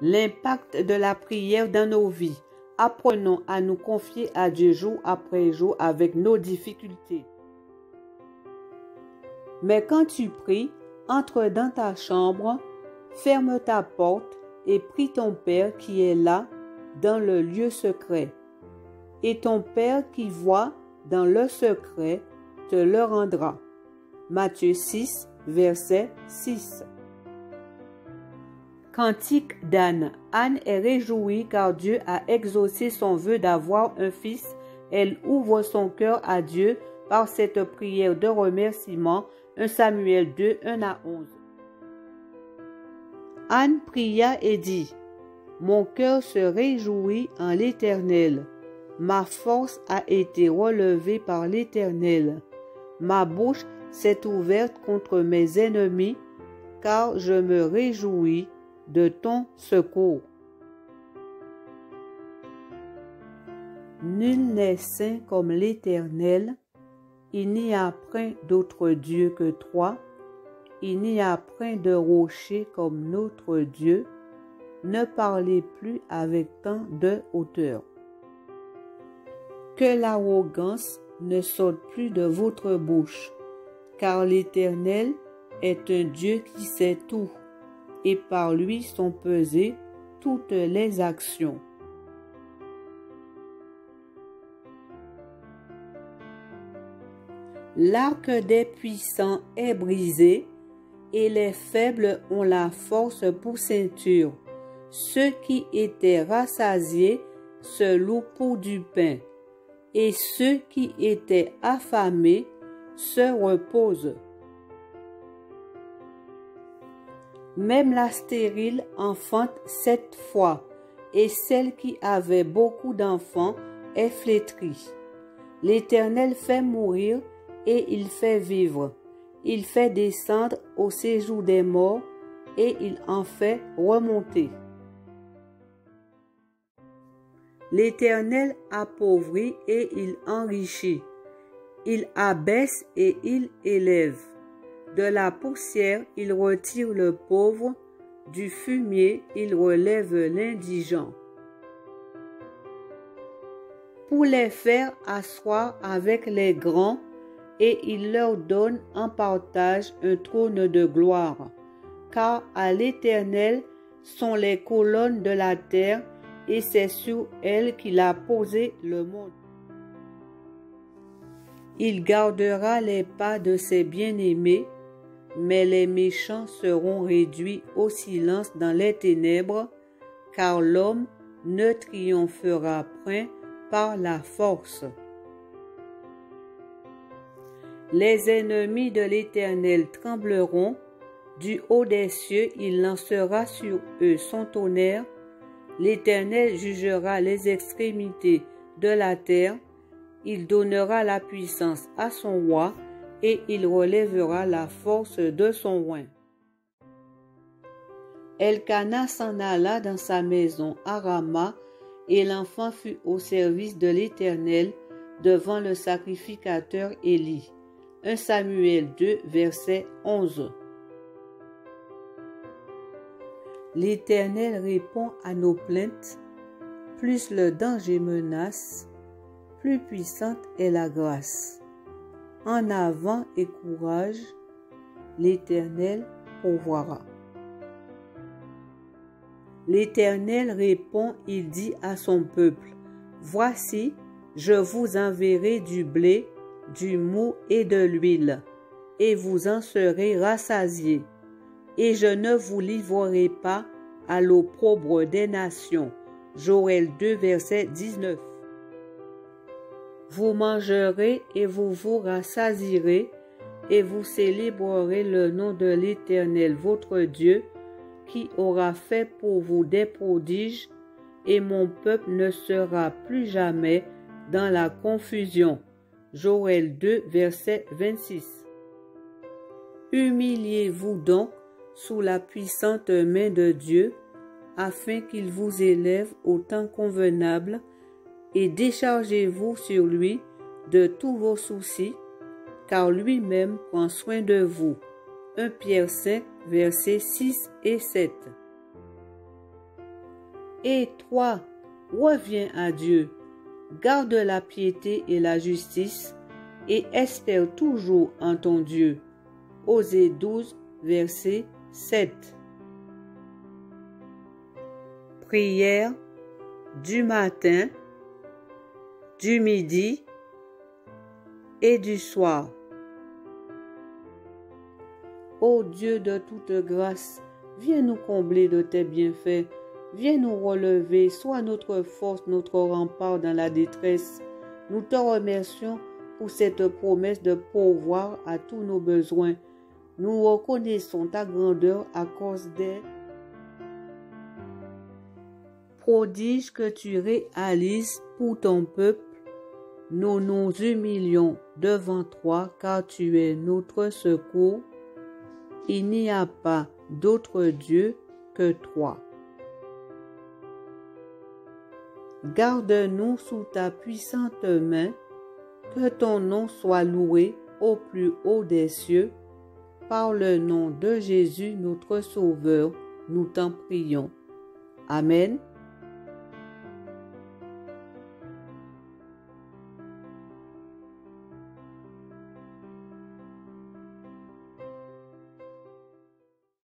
l'impact de la prière dans nos vies. Apprenons à nous confier à Dieu jour après jour avec nos difficultés. Mais quand tu pries, entre dans ta chambre, ferme ta porte et prie ton Père qui est là, dans le lieu secret. Et ton Père qui voit dans le secret te le rendra. Matthieu 6, verset 6. Cantique d'Anne. Anne est réjouie car Dieu a exaucé son vœu d'avoir un fils. Elle ouvre son cœur à Dieu par cette prière de remerciement. 1 Samuel 2, 1 à 11. Anne pria et dit, « Mon cœur se réjouit en l'Éternel. Ma force a été relevée par l'Éternel. Ma bouche s'est ouverte contre mes ennemis, car je me réjouis de ton secours. » Nul n'est saint comme l'Éternel. Il n'y a point d'autre Dieu que toi. Il n'y a point de rocher comme notre Dieu. Ne parlez plus avec tant de hauteur. Que l'arrogance ne sorte plus de votre bouche, car l'Éternel est un Dieu qui sait tout, et par lui sont pesées toutes les actions. L'arc des puissants est brisé, et les faibles ont la force pour ceinture. Ceux qui étaient rassasiés se louent pour du pain, et ceux qui étaient affamés se reposent. Même la stérile enfante 7 fois, et celle qui avait beaucoup d'enfants est flétrie. L'Éternel fait mourir et il fait vivre. Il fait descendre au séjour des morts et il en fait remonter. L'Éternel appauvrit et il enrichit. Il abaisse et il élève. De la poussière, il retire le pauvre. Du fumier, il relève l'indigent. Pour les faire asseoir avec les grands, et il leur donne en partage un trône de gloire. Car à l'Éternel sont les colonnes de la terre, et c'est sur elles qu'il a posé le monde. Il gardera les pas de ses bien-aimés, mais les méchants seront réduits au silence dans les ténèbres, car l'homme ne triomphera point par la force. Les ennemis de l'Éternel trembleront, du haut des cieux il lancera sur eux son tonnerre. L'Éternel jugera les extrémités de la terre, il donnera la puissance à son roi et il relèvera la force de son roi. Elkana s'en alla dans sa maison à Rama, et l'enfant fut au service de l'Éternel devant le sacrificateur Élie. 1 Samuel 2, verset 11. L'Éternel répond à nos plaintes. Plus le danger menace, plus puissante est la grâce. En avant et courage, l'Éternel pourvoira. L'Éternel répond, il dit à son peuple, « Voici, je vous enverrai du blé, du mou et de l'huile, et vous en serez rassasiés. Et je ne vous livrerai pas à l'opprobre des nations. » Joël 2, verset 19. Vous mangerez et vous vous rassasierez, et vous célébrerez le nom de l'Éternel votre Dieu, qui aura fait pour vous des prodiges, et mon peuple ne sera plus jamais dans la confusion. Joël 2, verset 26. Humiliez-vous donc sous la puissante main de Dieu, afin qu'il vous élève au temps convenable, et déchargez-vous sur lui de tous vos soucis, car lui-même prend soin de vous. 1 Pierre 5, versets 6 et 7. Et toi, reviens à Dieu, garde la piété et la justice, et espère toujours en ton Dieu. Osée 12, verset 7. Prière du matin, du midi et du soir. Ô Dieu de toute grâce, viens nous combler de tes bienfaits, viens nous relever, sois notre force, notre rempart dans la détresse. Nous te remercions pour cette promesse de pourvoir à tous nos besoins. Nous reconnaissons ta grandeur à cause des prodiges que tu réalises pour ton peuple. Nous nous humilions devant toi car tu es notre secours. Il n'y a pas d'autre Dieu que toi. Garde-nous sous ta puissante main, que ton nom soit loué au plus haut des cieux. Par le nom de Jésus notre Sauveur, nous t'en prions. Amen.